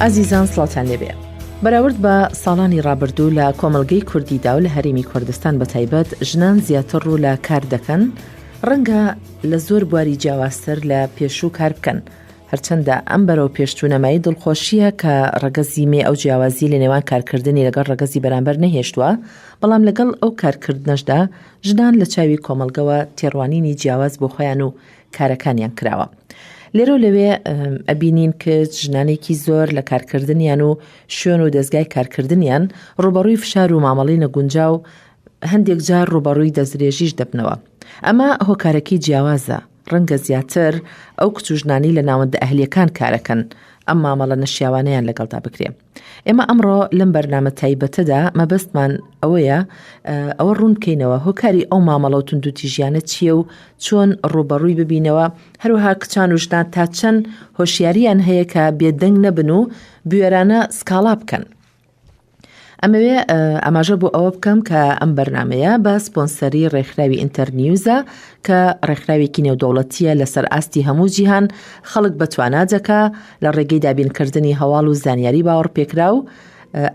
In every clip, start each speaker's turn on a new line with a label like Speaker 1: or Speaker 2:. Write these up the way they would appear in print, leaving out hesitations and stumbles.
Speaker 1: ئازیزان سڵاتان لێبێ. بەراورد بە ساڵانی ڕابردوو لە کۆمەڵگەی کوردیدا و لە هەرێمی کوردستان بە تایبەت ژنان زیاتر ڕوو لە کار دەکەن، ڕەنگە لە زۆر بواری جیاوازتر لە پێشوو کار بکەن. هەرچەندە ئەم بەرەو پێشچوونەمایی دڵخۆشیە کە ڕەگەزی مێ ئەو جیاوازی لە نێوان کارکردنی لەگەڵ ڕەگەزی بەرامبەر نەهێشتووە، بەڵام لەگەڵ ئەو کارکردنەشدا ژنان لە چاوی کۆمەڵگەوە تێڕوانینی جیاواز بۆ خۆیان و کارەکانیان کراوە. لێرە و لەوێ ئەبینین کرد ژنانێکی زۆر لە کارکردنیان و شوێن و دەستگای کارکردنیان ڕوبەڕووی فشار و مامەڵی نەگونجاو هەندێک جار ڕوبەڕووی دەستدرێژیش دەبنەوە. ئەمە هۆکارەکی جیاوازە، ڕەنگە زیاتر ئەو کچوژنانی لە ناوەندە ئەهلیەکان کارەکەن، ئەم مامەڵە نەشیاوانەیان لەگەڵدا بکرێ. ئێمە ئەمڕۆ لەم بەرنامە تایبەتەدا مەبەستمان ئەوەیە ئەوە ڕوون بکەینەوە هۆکاری ئەو مامەڵە و توندوتیژیانە چییە و چۆن ڕوبەڕووی ببینەوە، هەروەها کچان و ژنان تا چەند هۆشیاریان هەیە کە بێدەنگ نەبن و بوێرانە سکاڵا بکەن. ئەمەوێ ئاماژە بۆ ئەوە بکەم کە ئەم بەرنامەیە بە سپۆنسەری ڕێکخراوی ئینتەرنیوزە کە ڕێکخراوێکی نێودەوڵەتیە لەسەر ئاستی هەموو جیهان خەڵک بەتواناجەکە لە ڕێگەی دابینکردنی هەواڵ و زانیاری باوەڕ پێکرا و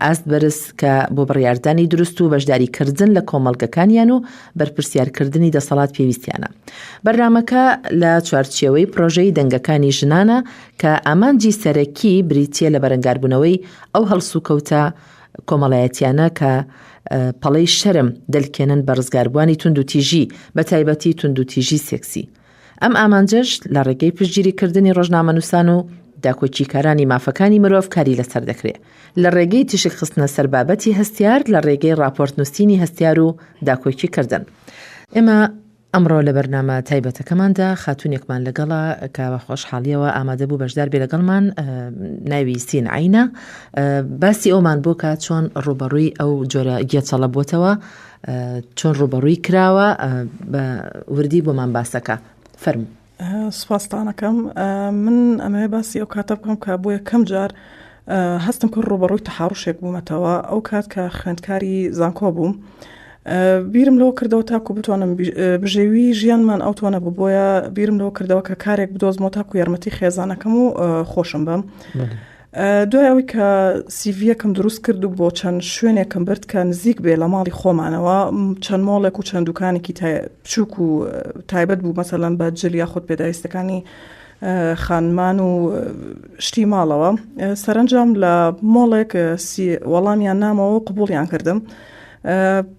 Speaker 1: ئاست بەرز کە بۆ بڕیاردانی دروست و بەشداریکردن لە کۆمەڵگەکانیان و بەرپرسیارکردنی دەسەڵات پێویستیانە. بەرنامەکە لە چوارچێوەی پرۆژەی دەنگەکانی ژنانە کە ئامانجی سەرەکی بریتیە لە بەرەنگاربوونەوەی ئەو هەڵسوکەوتە کۆمەڵایەتیانە کە پەڵەی شەرم دەلکێنن بە ڕزگاربوانی توندوتیژی بە تایبەتی توندوتیژی سێکسی. ئەم ئامانجەش لە ڕێگەی پشتگیریکردنی ڕۆژنامەنووسان و داکۆچیکارانی مافەکانی مرۆڤ کاری لەسەر دەکرێت، لە ڕێگەی تیشک خستنە سەربابەتی هەستیار، لە ڕێگەی راپۆرتنووسینی هەستیار و داکۆچیکردن. ئێمە ئەمڕۆ لە بەرنامە تایبەتەکەماندا خاتونێکمان لەگەڵا کە بە خۆشحاڵیەوە ئامادە بوو بەشدار بێ لەگەڵمان، ناوی سین عینە، باسی ئەومان بۆ کات چۆن ڕوبەڕووی ئەو جۆرە گێچەڵە بووتەوە، چۆن ڕوبەڕووی کراوە، بە وردی بۆمان باسەکە. فەرموو.
Speaker 2: سوپاسدانەکەم. من ئەمەوێ باسی ئەو کاتە بکەم کە بۆ یەکەم جار هەستم کرد ڕوبەڕووی تەحاڕوشێک بوومەتەوە. ئەو کات کە خوێندکاری زانکۆ بووم، بیرم لەوە کردەوە تاکو بتوانم بژێوی ژیانمان ئەو توانە ببۆیە، بیرم لەوە کردەوە کە کارێک بدۆزمەوە تاکو یارمەتی خێزانەکەم و خۆشم بم. دوای ئەوەی کە سیڤیەکەم دروست کرد و بۆ چەند شوێنێکم برد کە نزیک بێ لە ماڵی خۆمانەوە، چەند مۆڵێک و چەند دوکانێکی بچووک و تایبەت بوو مەسەڵەن بە جل یا خۆت پێداویستەکانی خانمان و شتی ماڵەوە. سەرنجام لە مۆڵێک وەڵامیان نامەوە و قبوڵیان کردم.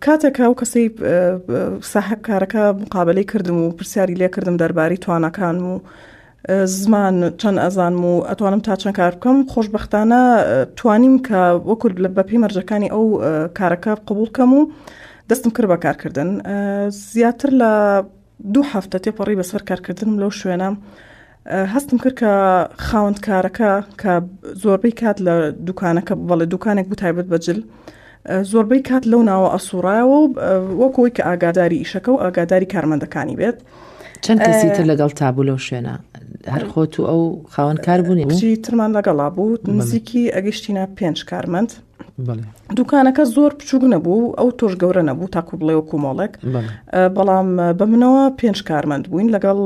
Speaker 2: کاتێک ئەو کەسەی ساحەب کارەکە مقابلەی کردم و پرسیاری لێ کردم دەربارەی توانەکانم و زمان چەند ئەزانم و ئەتوانم تا چەند کار بکەم، خۆشبەختانە توانیم کە وەکو بەپێی مەرجەکانی ئەو کارەکە قبوڵ بکەم و دەستم کرد بە کارکردن. زیاتر لە 2 هەفتە تێپەڕی بەسەر کارکردنم لەو شوێنە. هەستم کرد کە خاوەند کارەکە کە زۆربەی کات لە دوکانەکە بەڵێ دوکانێک بوو تایبەت بەجل، زۆربەی کات لەو ناوە ئەسوڕایەوە و وەکۆی کە ئاگاداری ئیشەکە و ئاگاداری کارمەندەکانی بێت.
Speaker 1: چەند کەسی تر لەگەڵ تابوو لەو شوێنە؟ هەر خۆت و ئەو خاوەنکار بوونی؟
Speaker 2: کچی ترمان لەگەڵا بوو، نزیکی ئەگەشتینە 5 کارمەند. دوکانەکە زۆر بچووک نەبوو، ئەو تۆش گەورە نەبوو تاکو بڵێ وەکو مۆڵێک، بەڵام بە منەوە 5 کارمەند بووین لەگەڵ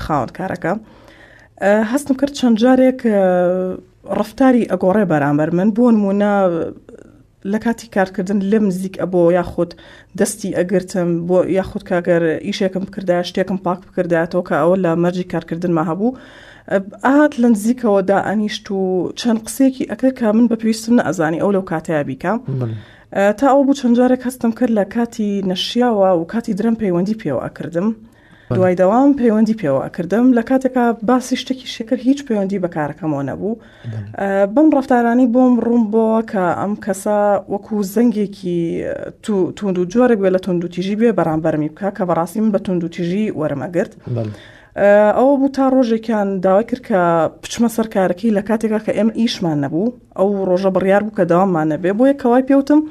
Speaker 2: خاوەنکارەکە. هەستم کرد چەند جارێک ڕەفتاری ئەگۆڕێ بەرامبەر من، بۆ نمونە لە کاتی کارکردن لێم نزیک ئەبۆ یاخود دەستی ئەگرتم بۆ یاخود کاگەر ئیشێکم بکردا شتێکم پاک بکردایەتەوە کە ئەوە لە مەرجی کارکردنما هەبوو، ئاهات لە نزیکەوە دائەنیشت و چەند قسێکی ئەکرد کە من بەپێویستم نەئەزانی ئەو لەو کاتەیە بیکەم. تا ئەو بوو چەند جارێک هەستم کرد لە کاتی نەشیاوە و کاتی درەم پەیوەندی پێوە ئەکردم، دوای دەوام پەیوەندی پێوە ئەکردم. لە کاتێکە باسی شتێکی شێکرد هیچ پەیوەندی بە کارەکەمەوە نەبوو. بەم ڕەفتارانی بۆم ڕوون بۆوە کە ئەم کەسە وەکو زەنگێکی توند و جۆرێک بێ لە توندوتیژی بێ بەرامبەرمی بکە کە بەڕاستی من بە توندوتیژی وەرمەگرت. ئەوە بوو تا ڕۆژێکیان داوای کرد کە بچمە سەر کارەکەی لە کاتێکە کە ئێمە ئیشمان نەبوو، ئەو ڕۆژە بڕیار بوو کە داواممان نەبێ، بۆ یەکەوای پێوتم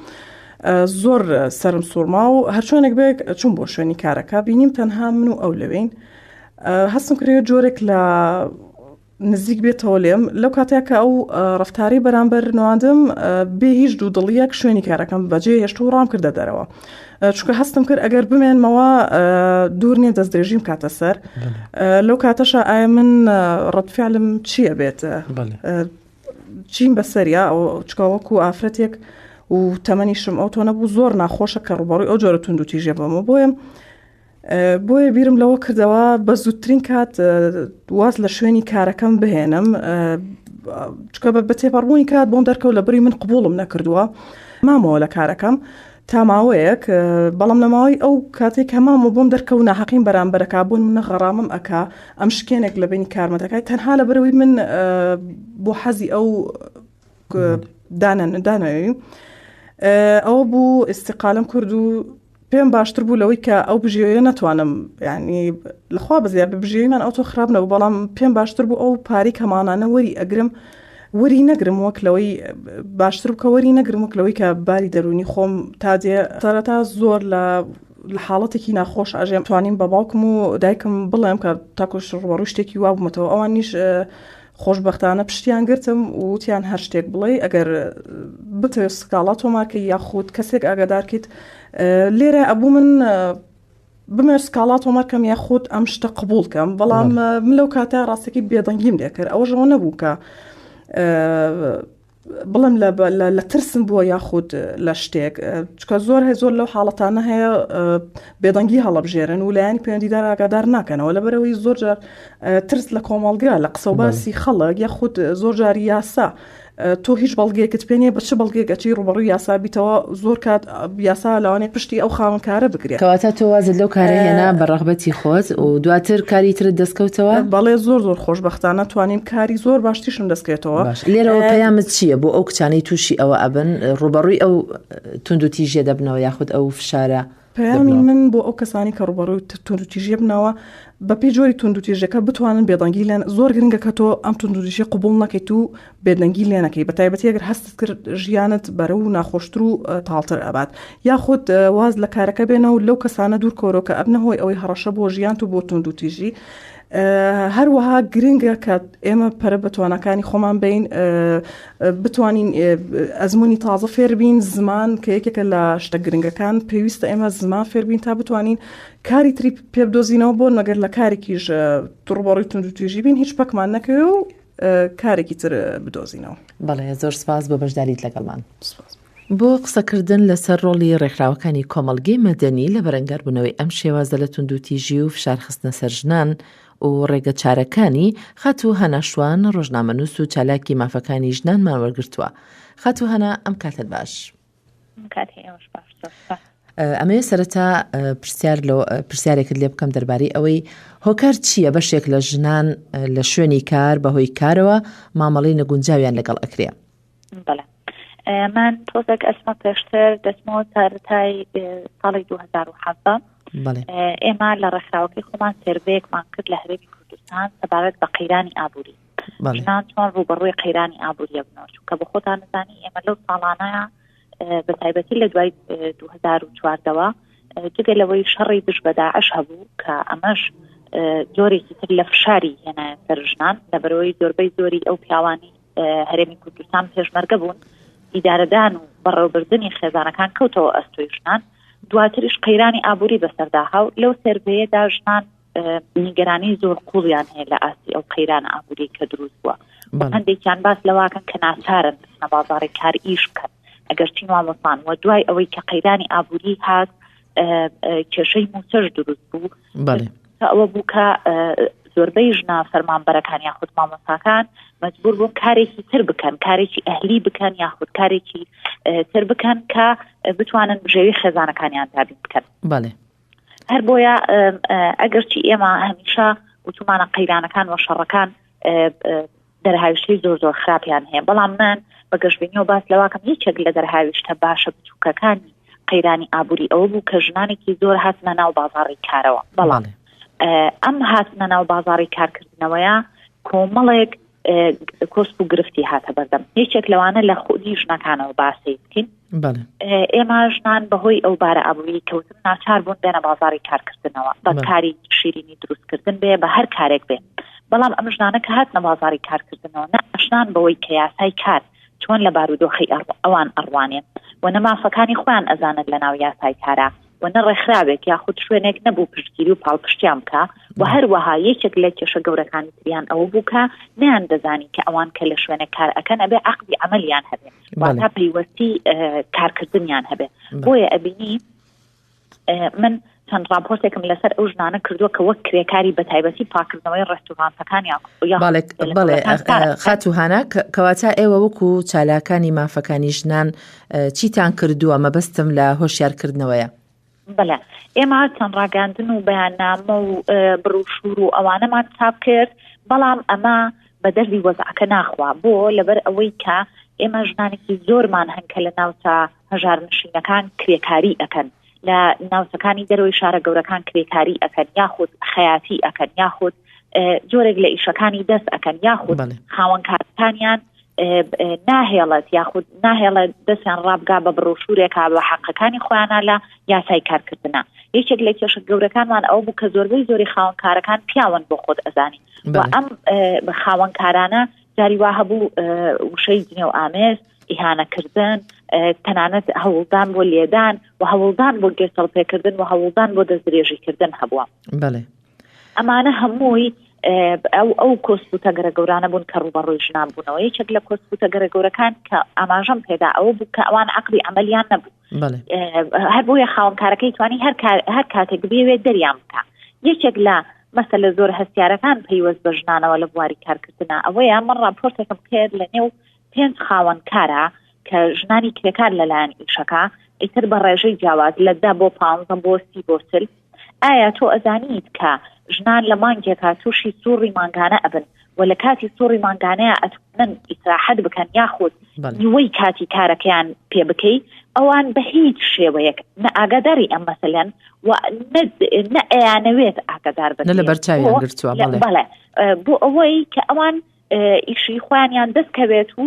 Speaker 2: زۆر سرم سوورما و هەرچۆنێک بێ چوون بۆ شوێنی کارەکە، بینیم تەنها من و ئەو لەوێین. هەستم کرێت جۆرێک لە نزیک بێتەوە لێم لەو کاتێک کە ئەو ڕەفتاری بەرامبەر نواندم بێ هیچ دوودڵیەک شوێنی کارەکەم بەجێ هێشت و ڕام کردە دەرەوە، چونکە هەستم کرد ئەگەر بمێنمەوە دوور نیە دەستدرێژیم کاتە سەر. لەو کاتەشە ئایا من ڕەتفعلم چییە بێت؟ چین بەسەریە ئەو چکاوەکو ئافرەتێک و تەمەنیشم ئەو تۆ نەبوو زۆر ناخۆشە کە ڕوبەڕووی ئەو جۆرە تونند و تیژێ بەمە بۆیە بیرم لەوە کردەوە بە زووترین کات واز لە شوێنی کارەکەم بهێنم چکە بە تێپەڕبوونی کات بۆم دەرکەوت لە بڕی من قبوڵم نەکردووە مامەوە لە کارەکەم تا ماوەیەک بەڵام لە ماوەی ئەو کاتێک هەمامە بۆم دەرکەوت ناحەقین بەرامبەرەکە بوون منە غەڕامم ئەکا ئەم شکێنێک لە بینی کارمەتەکەی تەنها لە بەرەوەی من بۆ حەزی ئەو دانەوێ ئەوە بوو ئیستیقالم کرد و پێم باشتر بوو لەوەی کە ئەو بژێوەیە نەتوانم یعنی لەخوا بەزیاد بژێویمان ئەو تۆ خراپ نەبوو بەڵام پێم باشتر بوو ئەو پاری کەمانانە وەری نەگرم وەک لەوەی باشتر بکە وەری نەگرم وەک لەوەی کە باری دەرونی خۆم تا دێ سەرەتا زۆر لە حاڵەتێکی ناخۆش ئاژێم توانیم بە باوکم و دایکم بڵێم کە تاکۆش ڕوبەڕووی شتێکی وا بوومەتەوە ئەوانیش خۆشبەختانە پشتیان گرتم و تیان هەر شتێک بڵێ ئەگەر بتەوێت سکاڵا تۆمارکە یاخود کەسێک ئاگادارکەیت لێرە ئەبوو من بمێ سکاڵا تۆمارکەم یاخود ئەم شتە قبوڵکەم بەڵام من لەو کاتە ڕاستێکی بێدەنگیم لێ کرد ئەوەژەوە نەبوو کە بڵم لە ترسم بووە یاخود لە شتێک چکە زۆر لەو حاڵەتانە هەیە بێدەنگی هەڵەبژێرن و لایانی پەیوەندیدار ئاگادار ناکەنەوە لەبەرەوەی زۆر جار ترس لە کۆمەڵگا لە قسە و باسی خەڵک یاخود زۆر جاری یاسا تۆ هیچ بەڵگەیەکت پێنیە بە چه بەڵگەیەک ئەچی ڕوبەڕووی یاسا بیتەوە زۆر کات یاسا لەوانەیە پشتی ئەو خاوەنکارە بگرێت
Speaker 1: کەواتە تۆ وازت لەو کارە هێنا بە ڕەغبەتی خۆت و دواتر کاری ترت دەستکەوتەوە
Speaker 2: بەڵێ زۆر خۆشبەختانە توانیم کاری زۆر باشتیشم دەستکەوێتەوە
Speaker 1: لێرەوە پەیامت چییە بۆ ئەو کچانەی تووشی ئەوە ئەبن ڕوبەڕووی ئەو تونند و تیژێ دەبنەوە یاخود ئەو فشارە
Speaker 2: پەیامی من بۆ ئەو کەسانی کە ڕوبەڕووی تونند و تیژێ بنەوە بە پێی جۆری تونند و تیژەکە بتوانن بێدەنگی لێن زۆر گرنگە کە تۆ ئەم تونند و تیژێ قبوڵ نەکەیت و بێدەنگی لێ نەکەی بە تایبەتی ئەگەر هەستت کرد ژیانت بەرە و ناخۆشتر و تاڵتر ئەبات یاخود واز لە کارەکە بێنەوە لەو کەسانە دوور کۆرۆکە ئەبنە هۆی ئەوەی هەڕەشە بۆ ژیان و بۆ تونند و تیژی هەروەها گرنگە کە ئێمە پەرە بەتوانەکانی خۆمان بین بتوانین ئەزمموی تازە فێربین زمان کە یەکێکە لە شتە گرنگەکان پێویستە ئێمە زمان فێربین تا بتوانین کاری تری پێ بدۆزینەوە بۆ نەگەر لە کارێکیش ڕوبەڕووی تونند و تیژی بین هیچ پەکمان نەکەوێ و کارێکی تر بدۆزینەوە.
Speaker 1: بەڵێ زۆر سپاس بۆ بەشداریت لەگەڵمان. بۆ قسەکردن لەسەر ڕۆڵی ڕێکخراوەکانی کۆمەڵگەی مەدەنی لە بەرەنگاربوونەوەی ئەم شێوازە لە تونند و تیژی و فشارخستنە سەر ژنان و ڕێگە چارەکانی خەت و هەناشوان ڕۆژنامەنووس و چالاکی مافەکانی ژنانمان وەرگرتووە. خەت و هەنا ئەم کاتت باش. ئەمێ سەرەتا پرسیارێکت لێ بکەم دەربارەی ئەوەی هۆکار چییە بەشێک لە ژنان لە شوێنی کار بەهۆی کارەوە مامەڵەی نەگونجاویان لەگەڵ ئەکرێ؟
Speaker 3: بەڵێ من تۆزێک ئەسمە پێشتر دەستمەوە سەرەتای ساڵی 2017 ئێمە لە ڕێکخراوەکەی خۆمان سێرڤەیەکمان کرد لە هەرێمی کوردستان سەبارەت بە قەیرانی ئابووری ژنان چۆن ڕوبەڕووی قەیرانی ئابووریە بنەوە چونکە بە خۆتان نزانی ئێمە لەو ساڵانەیە بە تایبەتی لە دوای 2014ەوە جگەلەوەی شەڕی دژ بە داعش هەبوو کە ئەمەش جۆرێکی تر لە فشاری هێنایە سەر ژنان لەبەرەوەی زۆربەی زۆری ئەو پیاوانی هەرێمی کوردستان پێشمەرگە بوون ئیدارەدان و بەڕێوەبردننی خێزانەکان کەوتەوە ئەستۆی ژنان دواتریش قەیرانی ئابووری بەسەرداها و لەو سێرڤەیەدا ژنان نیگەرانی زۆر قوڵیان هەیە لە ئاستی ئەو قەیرانە ئابووری کە دروست بووە هەندێکیان باس لەواکەن کە ناچارن بچنە بازاڕی کار ئیش بکەن ئەگەر چین وامۆسان و دوای ئەوەی کە قەیرانی ئابووری هات کێشەی موسەش دروست بوو ئەوە بوو کە زۆربەی ژنا فەرمانبەرەکان یاخود مامۆستاکان مەجبور بوون کارێکی تر بکەن کارێکی ئەهلی بکەن یاخود کارێکی تر بکەن کە بتوانن بژێوی خێزانەکانیان دابین بکەن هەر بۆیە ئەگەرچی ئێمە هەمیشە وتومانە قەیرانەکان و شەڕەکان دەرهاویشتەی زۆر زۆر خراپیان هەیە بەڵام من بە گەشتبینیەوە باس لەواکەم هیچێک لە دەرهاویشتە باشە بچووکەکانی قەیرانی ئابووری ئەوە بوو کە ژنانێکی زۆر هاتنە ناو بازاڕی کارەوە بەڵام ئەم هاتنە ناو بازاڕی کارکردنەوەیە کۆمەڵێک کۆسپ و گرفتی هاتە بەردەم یەکێک لەوانە لە خودی ژنەکانەوە باسی بکەین ئێمە ژنان بەهۆی ئەو بارە ئابووری کەوتن ناچار بوون بێنە بازاڕی کارکردنەوە بە کاری شیرینی دروستکردن بێ بە هەر کارێک بێ بەڵام ئەم ژنانە کە هاتنە بازاڕی کارکردنەوە نەشنان بەوەی کە یاسای کار چۆن لە بارودۆخی ئەوان ئەڕوانێن و نەمافەکانی خۆیان ئەزانن لە ناو یاسای کارە و نەڕێکخراوێک یاخود شوێنێک نەبوو پشتگیری و پاڵپشتیان بکە و هەروەها یەکێک لە کێشە گەورەکانی تریان ئەوە بوو کە نەیان دەزانی کە ئەوان کە لە شوێنە کار ئەکەن ئەبێ عەقدی عەمەلیان هەبێ واتە پەیوەستی کارکردنیان هەبێ بۆیە ئەبینی من چەند راپۆرتێکم لەسەر ئەو ژنانە کردووە کە وەک کرێکاری بە تایبەتی پاکردنەوەی ڕێستورانتەکان
Speaker 1: بەڵێ خاتوهانە کەواتە ئێوە وەکو چالاکانی مافەکانی ژنان چیتان کردووە مەبەستم لە هۆشیارکردنەوەیە؟
Speaker 3: بەڵێ ئێمە چەند ڕاگەاندن و بەیاننامە و بڕوشور و ئەوانەمان چاپ کرد بەڵام ئەمە بە دەردی وەزعەکە ناخوا بۆ لەبەر ئەوەی کە ئێمە ژنانێکی زۆرمان هەنکە لە ناوچە هەژارنشینەکان کرێکاری ئەکەن لە ناوچەکانی دەرەوەی شارە گەورەکان کرێکاری ئەکەن یاخود خەیاتی ئەکەن یاخود جۆرێک لە ئیشەکانی دەست ئەکەن یاخود خاوەنکارەکانیان ناهێڵێت یاخود ناهێڵە دەستیان ڕابگا بە بڕۆشورێکا بە حەقەکانی خۆیانە لە یاسای کارکردنە یەکێک لە کێشە گەورەکانمان ئەو بوو کە زۆربەی زۆری خاوەنکارەکان پیاوەن بۆ خۆت ئەزانی و ئەم خاوەنکارانە جاری وا هەبوو وشەی جنێ و ئامێز ئیهانەکردن تەنانەت هەوڵدان بۆ لێدان و هەوڵدان بۆ گێسەڵپێکردن و هەوڵدان بۆ دەستدرێژیکردن هەبووە ئەمانە هەمووی ئەو کۆسپوتە گەرەگەورانە بوون کە ڕوبەڕووی ژنان بوونەوە یەکێک لە کۆسپوتە گەرەگەورەکان کە ئاماژەم پێدا ئەوە بوو کە ئەوان عەقدی عەمەلیان نەبوو هەر بۆیە خاوەنکارەکەی توانی هەر کاتێک بێوێت دەریان بکە یەکێک لە مەسەلە زۆر هەستیارەکان پەیوەست بە ژنانەوە لە بواری کارکردنە ئەوەیە من راپۆرتێکم کرد لە نێو 5 خاوەنکارە کە ژنانی کرێکار لەلایەن ئیشەکە ئیتر بە ڕێژەی جیاواز لە 10 بۆ 15 بۆ 30 بۆ 40 ئایا تۆ ئەزانیت کە ژنان لە مانگێکا تووشی سووڕی مانگانە ئەبن و لە کاتی سووڕی مانگانەیە ئەتوانن ئیسراحەت بکەن یاخود نیوەی کاتی کارەکەیان پێ بکەی ئەوان بە هیچ شێوەیەک نە ئاگاداری ئەم مەسەلەن و نە ئەیانەوێت ئاگادار بن
Speaker 1: لە بەرچاویان گرتووە
Speaker 3: بەڵێ بۆ ئەوەی کە ئەوان ئیشی خۆیانیان دەستکەوێت و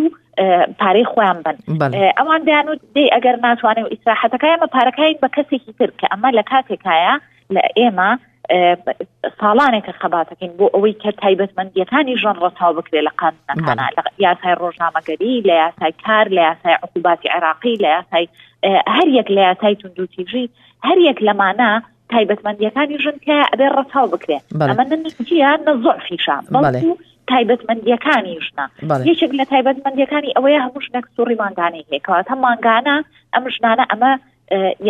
Speaker 3: پارەی خۆیان بن ئەوان دەیانوت دەی ئەگەر ناتوانێت و ئیسراحەتەکەی ئەمە پارەکەین بە کەسێکی تر کە ئەمە لە کاتێکایە لە ئێمە ساڵانێکە خەباتەکەین بۆ ئەوەی کە تایبەتمەندیەکانی ژن ڕەتاو بکرێت لە قانونەکانە لە یاسای ڕۆژنامەگەری لە یاسای کار لە یاسای عقوباتی عێراقی لە یاسای هەر یەک لە یاسای توندوتیژی هەر یەک لەمانە تایبەتمەندیەکانی ژن کە ئەبێ ڕەتاو بکرێت ئەمە نەنجیە نەزۆعفیشە بەڵکو تایبەتمەندیەکانی ژنە یەکێک لە تایبەتمەندیەکانی ئەوەیە هەموو ژنێک سووڕی مانگانەی هەیە کەواتە مانگانە ئەم ژنانە ئەمە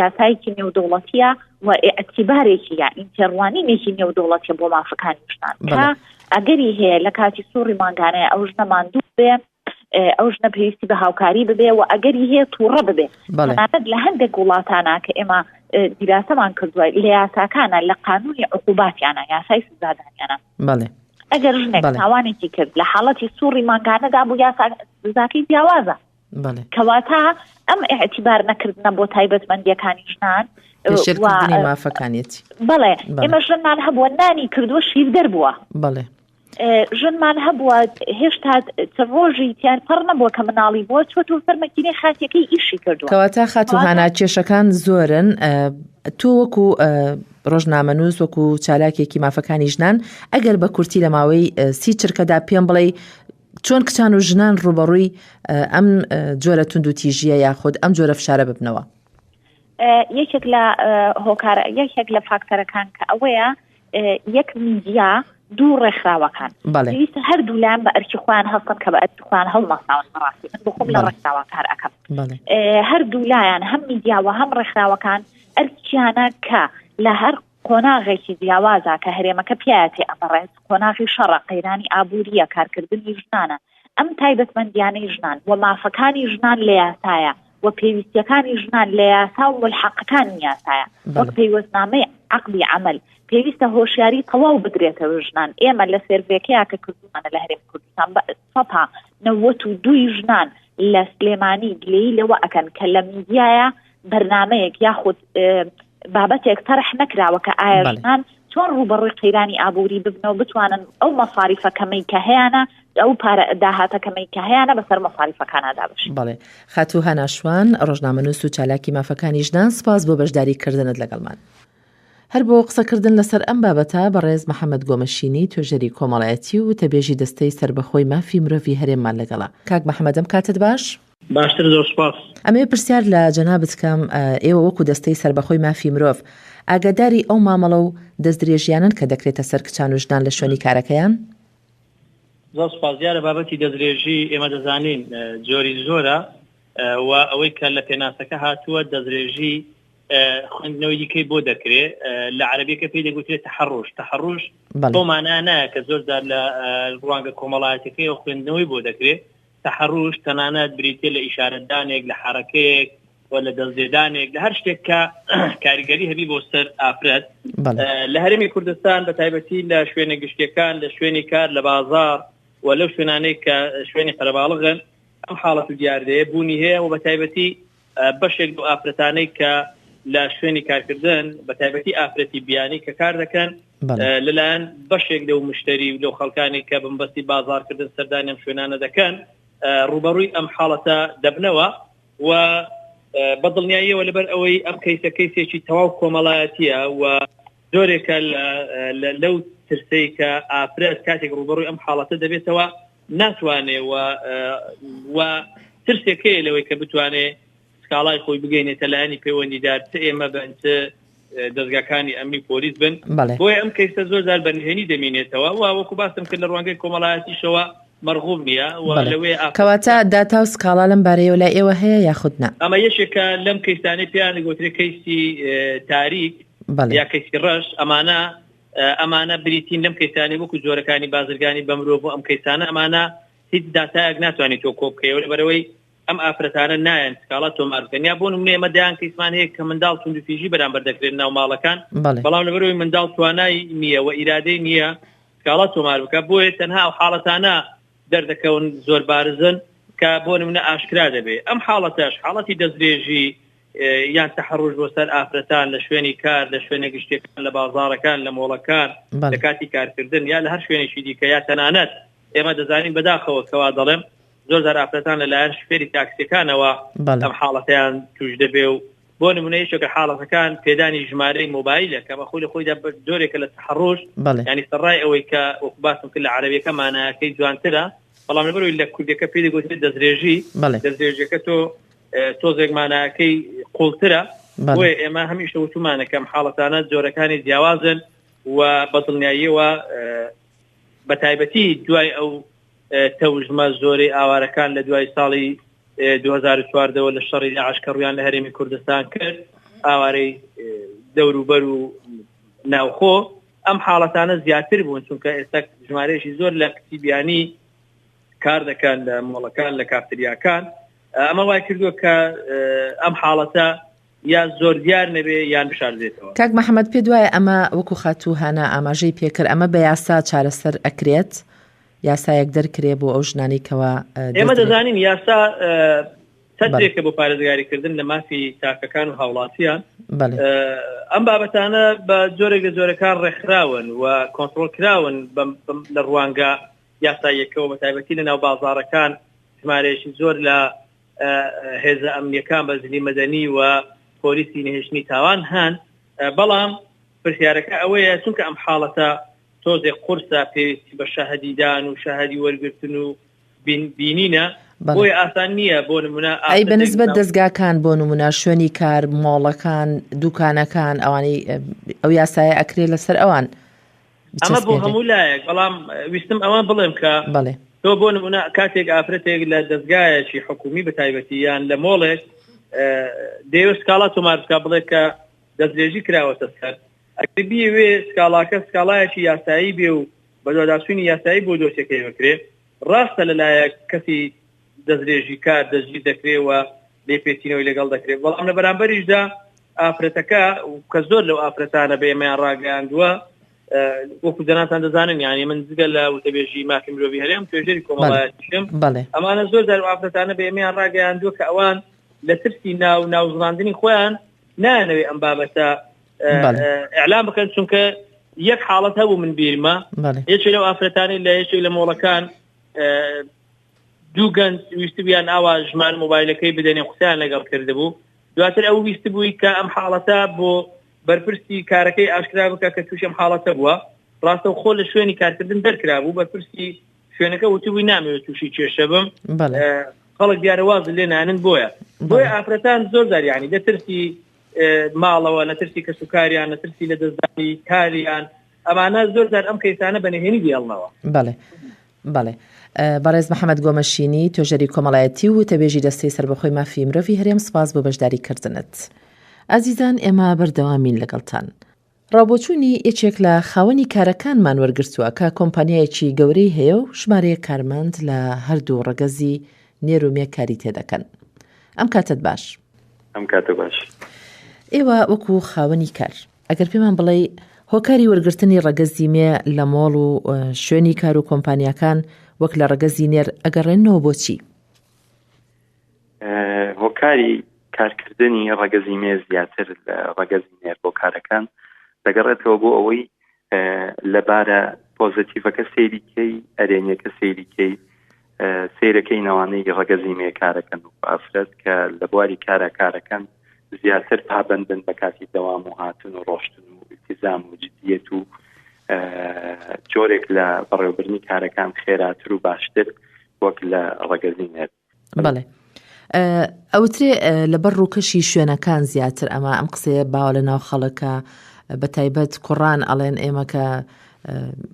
Speaker 3: یاسایکی نێودەوڵەتیە و ئەتیبارێکی یا ئینتێڕوانینێکی نێودەوڵەتیە بۆ مافەکانی ژنان کە ئەگەری هەیە لە کاتی سووڕی مانگانەیە ئەو ژنە ماندوو بێ ئەو ژنە پێویستی بە هاوکاری ببێ و ئەگەری هەیە تووڕە ببێ تەنانەت لە هەندێک وڵاتانە کە ئێمە دیراسەمان کردووە لە یاساکانە لە قانونی عقوباتیانە یاسای سزادانیانە ئەگەر ژنێک تاوانێکی کرد لە حاڵەتی سووڕی مانگانەدا بوو یاسا سزاکەی جیاوازە کەواتە ئەم ئێعتیبار نەکردنە بۆ تایبەتمەندیەکانی ژنان
Speaker 1: شێرکردنی مافەکانیەتی
Speaker 3: بەڵێ ئێمە ژنمان هەبووە نانی کردووە شیر دەربووە ژنمان هەبووە هێشتا ڕۆژی تیان پڕ نەبووە کە مناڵی بووە چۆت و فەرمەکینەی خاتیەکەی ئیشی کردووە
Speaker 1: کەواتە خاتوهانە کێشەکان زۆرن تۆ وەکو ڕۆژنامەنووس وەکو چالاکێکی مافەکانی ژنان ئەگەر بە کورتی لە ماوەی 30 چرکەدا پێم بڵێ چۆن کچان و ژنان ڕوبەڕووی ئەم جۆرە توندوتیژیە یاخود ئەم جۆرە فشارە ببنەوە
Speaker 3: یەکێک لە هۆکارە یەکێک لە فاکتەرەکان کە ئەوەیە یەک میدیا دوو ڕێکخراوەکان پێویستە هەردوو لایان بە ئەرکی خۆیان هەستن کە بە ئەرکی خۆیان هەڵماساون بەڕاستی من بۆ خۆم لە ڕێکخراوە کار ئەەکەم هەردوو لایان هەم میدیا و هەم ڕێکخراوەکان ئەرکیانە کە لە هەر قۆناغێکی جیاوازە کە هەرێمەکە پیاەتی ئەمەڕێت قۆناغی شەڕە قەیرانی ئابووریە کارکردنی ژنانە ئەم تایبەتمەندیانەی ژنان و مافەکانی ژنان لە یاسایە و پێویستیەکانی ژنان لە یاسا و الحەقەکانی یاسایە وەک پەیوەستنامەی عەقدی عەمەل پێویستە هۆشیاری تەواو بدرێتەوە ژنان ئێمە لە سێرڤێکەیە کە کردومانە لە هەرێمی کوردستان بە 92 ژنان لە سلێمانی گلەیی لەوە ئەکەن کە لە میدیایە بەرنامەیەک یاخود بابەتێک تەرح نەکراوە کە ئایا ژنان چۆن ڕوبەڕووی قەیرانی ئابووری ببنەوە بتوانن ئەو مەصاریفە کەمەی کە هەیەە ئەو پارە داهاتە کەمەی کە هەیەە بەسەر مەصاریفەکانەدا بشن.
Speaker 1: بەڵێ خاتوهانا شوان ڕۆژنامەنووس و چالاکی مافەکانی ژنان سپاس بۆ بەشداریکردنت لەگەڵمان. هەر بۆ قسەکردن لەسەر ئەم بابەتە بەڕێز محەممەد گۆمەشینی توێژەری کۆمەڵایەتی و تەبێژی دەستەی سربەخۆی مافی مرۆڤی هەرێممان لەگەڵا. کاک محەممەدەم کاتت باش؟
Speaker 4: باشتر زۆر سپاس.
Speaker 1: ئەمێ پرسیار لە جەنابەت بکەم، ئێوە وەکو دەستەی سربەخۆی مافی مرۆڤ ئاگاداری ئەو مامەڵە و دەستدرێژیانن کە دەکرێتە سەر کچان و ژنان لە شوێنی کارەکەیان؟
Speaker 4: زۆر سپاس. دیارە بابەتی دەستدرێژی ئێمە دەزانین جۆری زۆرە و ئەوەی کە لە پێناسەکە هاتووە دەستدرێژی خوێندنەوەی دیکەی بۆ دەکرێت لە عەرەبیەکە پێی دەگوترێت تەحەڕوش بۆ مانای نایە کە زۆرجار لە ڕوانگە کۆمەڵایەتەکەی و خوێندنەوەی بۆ دەکرێت. تەحەڕوش تەنانەت بریتێ لە ئیشارەتدانێک، لە حرەکەیەک و لە دەستێدانێک، لە هەر شتێک کە کاریگەری هەبی بۆ سەر ئافرەت. لە هەرێمی کوردستان بە تایبەتی لە شوێنە گشتیەکان، لە شوێنی کار، لە بازار و لەو شوێنانەی کە شوێنی قەرەباڵغن ئەم حاڵەت و دیاردەیە بوونی هەیە و بە تایبەتی بەشێک بۆ ئافرەتانەی کە لە شوێنی کارکردن بە تایبەتی ئافرەتی بیانی کە کار دەکەن لەلایەن بەشێک لەو مشتری و لەو خەڵکانی کە بنبەستی بازارکردن سەردانی ئەم شوێنانە دەکەن ڕوبەڕووی ئەم حاڵەتە دەبنەوە و بەدڵنیاییەوە لەبەر ئەوەی ئەم کەیسێکی تەواو کۆمەڵایەتیە و زۆرێکە لەو ترسەی کە ئافرەت کاتێک ڕوبەڕووی ئەم حاڵەتە دەبێتەوە ناتوانێ و ترسێکەیە لەوەی کە بتوانێ سکاڵای خۆی بگەینێتە لایەنی پەیوەندیدار چ ئێمە بن چ دەستگاکانی ئەمنی پۆلیس بن. بۆیە ئەم کەیسە زۆرجار بەنهێنی دەمێنێتەوە و وەکو باسم کرد لە ڕوانگەی کۆمەڵایەتیشەوە مەرغوب نییە
Speaker 1: کەواتە داتا و سکاڵا لەم بارەیەوە لای ئێوە هەیە یاخودنا؟
Speaker 4: ئەمە یەشێکە لەم کەیسانەی پێیان دەگوترێت کەیسی تاریک یا کەیسی ڕەش. ئەمانە بریتین لەم کەیسانی وەکو جۆرەکانی بازرگانی بە مرۆڤ ئەم کەیسانە ئەمانە هیچ داتایەک ناتوانێت تۆ کۆ بکەیەوە لەبەرەوەی ئەم ئافرەتانە نایەن سکاڵا تۆمار بکەن. یا بۆ نمونە ئێمە دەیان کەیسمان هەیە کە منداڵ توندوتیژی بەرامبەر دەکرێت ناو ماڵەکان، بەڵام لەبەرەوەی منداڵ توانای نییە و ئیرادەی نییە سکاڵا تۆمار بکە، بۆیە تەنها ئەو حاڵەتانە دەردەکەون زۆر بارزن کە بۆ نمونە ئاشکرا دەبێت. ئەم حاڵەتەش حاڵەتی دەستدرێژی یان تەحەڕوش بۆ سەر ئافرەتان لە شوێنی کار، لە شوێنە گشتیەکان، لە بازاڕەکان، لە مۆڵەکان، لە کاتی کارکردن یا لە هەر شوێنێکی دیکە یا تەنانەت ئێمە دەزانین بەداخەوە کەوا دەڵێم زۆرجار ئافرەتان لەلایەن شوفێری تاکسیەکانەوە ئەم حاڵەتیان توش دەبێ و بۆ نمونە یەکێکە حاڵەتەکان پێدانی ژمارەی مۆبایلە کە بەخۆی لە خۆیدا جۆرێکە لە تەحەڕوش، ینی سەرڕای ئەوەی کە وەکو باسم کرد لە عەرەبیەکە مانایەکەی جوانترە، بەڵام لەبەرەوەی لە کوردیەکە پێی دەگوترێت دەستدرێژی. دەستدرێژیەکە تۆزێک مانایەکەی قوڵترە، بۆیە ئێمە هەمیشە وتومانە کەم حاڵەتانە جۆرەکانی جیاوازن و بەدڵنیاییەوە بە تایبەتی دوای ئەو تەوژمە زۆری ئاوارەکان لە دوای ساڵی 2014 لە شەڕی داعش کە ڕویان لە هەرێمی کوردستان کرد، ئاوارەی دەوروبەر و ناوخۆ، ئەم حاڵەتانە زیاتر بوون چونکە ئێستا ژمارەیەکی زۆر لە کتیبیانی کار دەکەن لە مۆڵەکان، لە کافتریاکان. ئەمە وای کردووە کە ئەم حاڵەتە یا زۆر دیار نەبێ یان بشاردێتەوە.
Speaker 1: کاک محەممەد پێ دوایە ئەمە وەکو خاتوهانە ئاماژەی پێکرد ئەمە بە یاسا چارەسەر ئەکرێت، یاسایەک دەرکرێ بۆ ئەو ژنانی کەەوە
Speaker 4: ئێمە دەزانین یاسا تەجێکە بۆ پارێزگاریکردن لە مافی تاکەکان و هاوڵاتیان. ئەم بابەتانە بە جۆرێک لە جۆرەکان ڕێکخراون و کۆنتڕۆڵ کراون لە ڕوانگە یاساییەکەوە بە تایبەتی لە ناو بازاڕەکان ژمارەیەکی زۆر لە هێزە ئەمنیەکان بە زلی مەدەنی و پۆلیسی نهێشتنی تاوان هەن، بەڵام پرسیارەکە ئەوەیە چونکە ئەم حاڵەتە تۆزێک قورسە پێویستی بە شاهدیدان و شاهدی وەرگرتن و بینینە، بۆی ئاسان نییە بۆ نمونە
Speaker 1: ئەی بەنسبەت دەستگاکان بۆ نمونە شوێنی کار، مۆڵەکان، دوکانەکان ئەوانی ئەو یاسایە ئەکرێ لەسەر ئەوان.
Speaker 4: ئەمە بۆ هەموو لایەک، بەڵام ویستم ئەوان بڵێم کە تۆ بۆ نمونە کاتێک ئافرەتێک لە دەستگایەکی حکومی بە تایبەتی یان لە مۆڵێک دەیەوێت سکاڵا تۆمار بکە بڵێ کە دەستدرێژی کراوەتە سەر، ئەگەر بیەوێ سکاڵاکە سکاڵایەکی یاسایی بێ و بە دۆداسوونی یاسایی بۆ دۆسیەکەی بکرێت، ڕاستە لەلایەک کەسی دەستدرێژی کار دەستگیر دەکرێت و لێپێچینەوەی لەگەڵ دەکرێت، بەڵام لە بەرامبەریشدا ئافرەتەکە کە زۆر لەو ئافرەتانە بە ئێمەیان ڕاگەیاندووە وەکو جەناتان دەزانن، یانی من جگە لە وتەبێژی مافی مرۆڤی هەرێم توێژەری کۆمەڵایەتیشم، ئەمانە زۆر جار ئافرەتانە بە ئێمەیان ڕاگەیاندووە کە ئەوان لە ترسی ناوزڕاندنی خۆیان نایەنەوێ ئەم بابەتە ئیعلام بکەن، چونکە یەک حاڵەت هەبوو من بیرمە، یەکێک لەو ئافرەتانی لە یەکێک لە مۆڵەکان دوو گەنج ویستبیان ئاوا ژمان مۆبایلەکەی بدەنێ قسەیان لەگەڵ کردبوو، دواتر ئەو ویستبووی کە ئەم حاڵەتە بۆ بەرپرسی کارەکەی ئاشکرا بکە کە تووشی ئەم حاڵەتە بووە، ڕاستە و خۆ لە شوێنی کارکردن دەرکرا بوو، بەرپرسی شوێنەکە وتبووی نامەوێت تووشی کێشە بم، خەڵک دیارەواز لێ نانن بۆیە ئافرەتان زۆر دەریانی دەترسی ماڵەوە نەترسی کەسوکاریان نەترسی لە دەستدانی کاریان ئەمانە زۆردار ئەم کەیسانە بەنهێنی دیڵنەوە.
Speaker 1: بەڵێ بەڕێز محەممەد گۆمەشینی تۆژەری کۆمەڵایەتی و تەبێژی دەستەی سەربەخۆی مافی مرۆڤی هەرێم سپاس بۆ بەشداریکردنت. ئازیزان ئێمە بەردەوامین لەگەڵتان. ڕابۆچوونی یەکێک لە خاوەنی کارەکانمان وەرگرتووە کە کۆمپانیایەکی گەورەی هەیە و ژمارەیە کارمەند لە هەردوو ڕەگەزی نێرومێ کاری تێدەکەن. ئەم کاتت باش.
Speaker 5: ئەم کاتە باش.
Speaker 1: ئێوە وەکو خاوەنی کار ئەگەر پێمان بڵێ هۆکاری وەرگرتنی ڕەگەزی مێ لە مۆڵ و شوێنی کار و کۆمپانیەکان وەک لە ڕەگەزی نێر ئەگەڕێنەوە بۆچی؟
Speaker 5: هۆکاری کارکردنی ڕەگەزی مێ زیاتر لە ڕەگەزی نێر بۆ کارەکان دەگەڕێتەوە بۆ ئەوەی لەبارە پۆزتیڤەکە سەیریکەی ئەرێنیەکە سەیریکەی سیرەکەی نەوانەی ڕەگەزی مێ کارەکەن و ئافرەت کە لە بواری کارەکان زیاتر پابندن بە کاتی دەوام و هاتن و ڕۆشتن و التزام و جدیەت و جۆرێک لە بەڕێوەبردنی کارەکان خێراتر و باشتر وەک لە ڕەگەزی نێر.
Speaker 1: بەڵێ ئەوترێ لەبەر ڕووکەشی شوێنەکان زیاتر ئەم قسەیە باوە لە ناو خەڵکە بە تایبەت کوڕان ئەڵێن ئێمە کە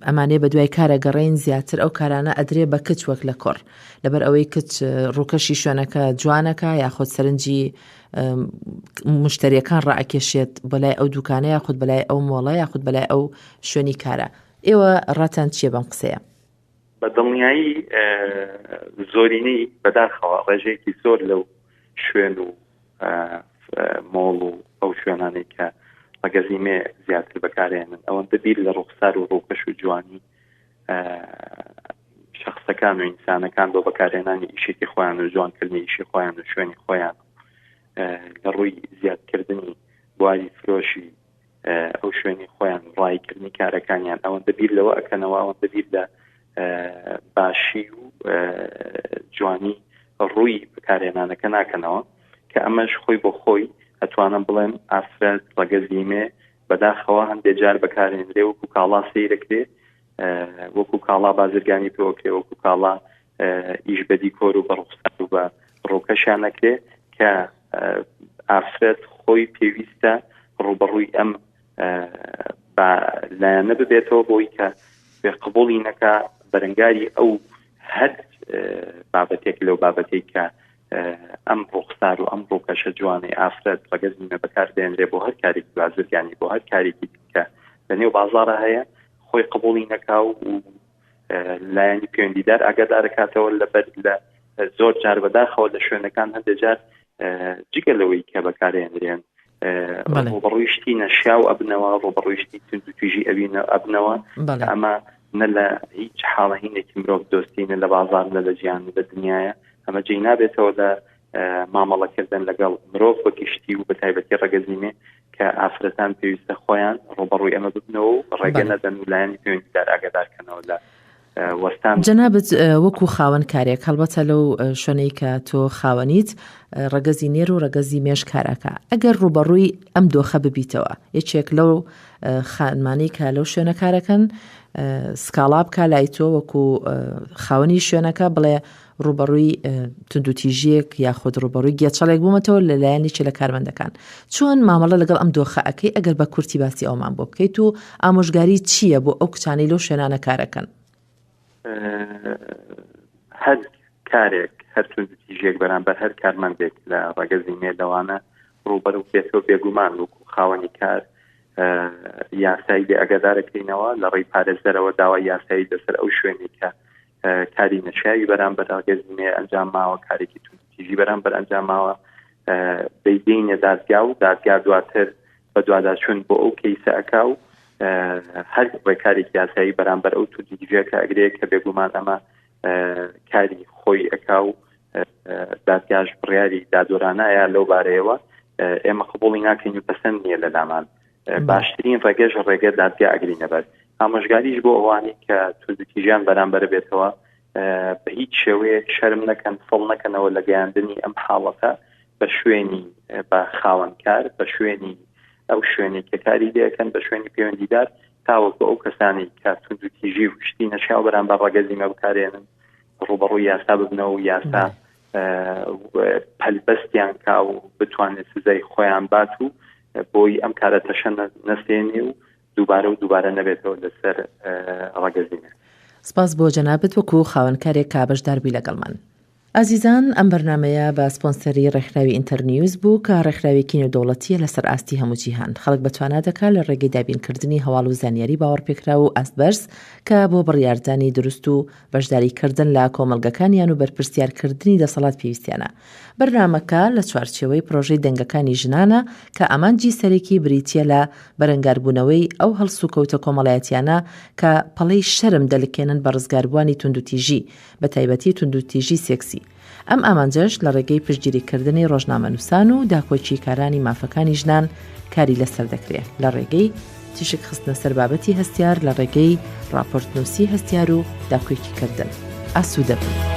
Speaker 1: ئەمانێ بە دوای کارە گەڕین زیاتر ئەو کارانە ئەدرێ بە کچ وەک لە کوڕ لەبەر ئەوەی کچ ڕووکەشی شوێنەکە جوانەکە یاخود سەرنجی مشتریەکان ڕائکێشێت بەلای ئەو دوکانە یاخود بەلای ئەو مۆڵە یاخود بەلای ئەو شوێنی کارە. ئێوە ڕاتان چییە بەم قسەیە؟
Speaker 5: بە دڵنیایی زۆرینەی بەداخەوە ڕێژەیەکی زۆر لەو شوێن و مۆڵ و ئەو شوێنانەی کە ڕەگەزی مێ زیاتر بەکارێنن ئەوەندە بیر لە ڕوخسار و ڕووکەش و جوانی شخصەکان و ئینسانەکان بۆ بەکارهێنانی ئیشێکی خۆیان و جوانکردنی ئیشی خۆیان و شوێنی خۆیان لە ڕووی زیادکردنی بواری فرۆشی ئەو شوێنی خۆیان ڕایکردنی کارەکانیان ئەوەندە بیر لەوە ئەکەنەوە ئەوەندە بیر لە باشی و جوانی ڕووی بەکارهێنانەکە ناکەنەوە کە ئەمەش خۆی بۆ خۆی ئەتوانم بڵێم ئافرەت ڕەگەزی مێ بەداخەوە هەندێک جار بەکارهێنرێ وەکو کاڵا سەیرەکرێ وەکو کاڵا بازرگانی پێوەکرێ وەکو کاڵا ئیش بەدی کۆر و بە ڕوخسار و بە ڕۆکەشیان نەکرێ کە ئافرەت خۆی پێویستە ڕوبەڕووی ئەم لایەنە ببێتەوە بۆی کە بێ قبوڵی نەکا بەرەنگاری ئەو هەر بابەتێک لەو بابەتێک کە ئەم ڕوخسار و ئەم ڕووکەشە جوانەی ئافرەت ڕەگەزی مێ بەکاردێنرێ بۆ هەر کارێکی بازرگانی بۆ هەر کارێکی کە لە نێو بازاڕە هەیە خۆی قبوڵی نەکا و لایەنی پەیوەندیدار ئاگادارەکاتەوە لەبەر لە زۆر جار بەداخەوە لە شوێنەکان هەندێک جار جگە لەوەی کە بەکارێنرێن ڕوبەڕوویشتی نەشیاو ئەبنەوە ڕوبەڕوویشتی تند و تویژی ئەبنەوە ئەمە نە لە هیچ حاڵەهینێکی مرۆڤ دۆستینە لە بازار نە لە ژیان لە دنیاە ئەمە جێی نابێتەوە لە مامەڵەکردن لەگەڵ مرۆڤ بە گشتی و بە تایبەتی ڕەگەزی مێ کە ئافرەتان پێویستە خۆیان ڕوبەڕووی ئەمە ببنەوە و ڕێگە نەدەن و لایەنی پەیوەندیدار ئاگادارکەنەوە لە وەستان.
Speaker 1: جەنابەت وەکو خاوەن کارێک هەڵبەتە لەو شوێنەی کە تۆ خاوەنیت ڕەگەزی نێر و ڕەگەزی مێش کارەکە ئەگەر ڕوبەڕووی ئەم دۆخە ببیتەوە یەکێک لەو خانمانی کە لەو شوێنە کارەکەن سکاڵا بکە لای تۆ وەکو خاوەنی شوێنەکە بڵێ ڕوبەڕووی تندوتیژیەک یاخود ڕوبەڕووی گێچەڵێک بوومەتەوە لە لایەنێکی لە کارمەندەکان چۆن مامەڵە لەگەڵ ئەم دۆخە ئەەکەی ئەگەر بە کورتی باسی ئەومان بۆ بکەیت و ئامۆژگاری چییە بۆ ئەو کچانەی لەو شوێنانە کارەکەن؟
Speaker 5: هەر کارێک هەر تندوتیژیەک بەرامبەر هەر کارمەندێک لە ڕەگەزی مێ لەوانە ڕوبەر و بێتەوە بێگومان وەکو خاوەنی کار یاسایی لێ ئەگەدارەکەینەوە لە ڕێی پارێزەرەوە داوای یاسایی لەسەر ئەو شوێنی کە کاری نەشایی بەرامبەر ڕەگەزی مێ ئەنجام ماوە کارێکی تندوتیژی بەرامبەر ئەنجام ماوە دەیدەینە دادگا و دادگا دواتر بە دوواداچوون بۆ ئەو کەیسە ئەکا و هەر ڕێکارێکی یاسایی بەرامبەر ئەو تندوتیژیەکە ئەگرێت کە بێگومان ئەمە کاری خۆی ئەکا و دادگاش بڕیاری دادوەرانایە لەو بارەیەوە ئێمە قبوڵی ناکەین و پەسەند نییە لە لامان باشترین ڕێگەش ڕێگە دادگا ئەگرینە بەر ئامۆژگاریش بۆ ئەوانی کە تندوتیژیان بەرامبەر بێتەوە بە هیچ شێوەیەک شەرم نەکەن فڵ نەکەنەوە لە گەیاندنی ئەم حاڵەتە بە شوێنی بە خاوەنکار بە شوێنی ئەو شوێنی کە کاری دەکەن بە شوێنی پەیوەندیدار تاوەکو ئەو کەسانی کە تندوتیژی و شتی نەشیاو بەرامبەر ڕەگەزی مێ بکارێنن ڕوبەڕووی یاسا ببنەوە و یاسا پەلبەستیان کا و بتوانێت سزای خۆیان بات و بۆی ئەم کارە تەشە نەستێنێ و دووبارە نەبێتەوە لەسەر ڕاگەزینە.
Speaker 1: سپاس بۆ جەنابەت وەکو خاوەنکارێک کابەشداربی لەگەڵمان. ئازیزان، ئەم بەرنامەیە بە سپۆنسەری ڕێکخراوی ئینتەرنیوز بوو کە ڕێکخراوێکی نێودەوڵەتیە لەسەر ئاستی هەموو جیهان. خەڵک بەتوانە دەکات لە ڕێگەی دابینکردنی هەواڵ و زانیاری باوەڕپێکرا و ئاستبەرز کە بۆ بڕیاردانی دروست و بەشداریکردن لە کۆمەڵگەکانیان و بەرپرسیارکردنی دەسەڵات پێویستیانە. بەرنامەکە لە چوارچێوەی پرۆژەی دەنگەکانی ژنانە کە ئامانجی سەرێکی بریتیە لە بەرەنگاربوونەوەی ئەو هەڵسوکەوتە کۆمەڵایەتیانە کە پەڵەی شەرم دەلکێنن بە ڕزگاربوانی توندوتیژی، بە تایبەتی توندوتیژی سێکسی. ئەم ئامانجەش لە ڕێگەی پشتگیریکردنی ڕۆژنامەنووسان و داکۆچی کارانی مافەکانی ژنان کاری لەسەر دەکرێت، لە ڕێگەی تیشک خستنە سەربابەتی هەستیار، لە ڕێگەی راپۆرتنووسی هەستیار و داکۆچیکردن. ئاسوودە بن.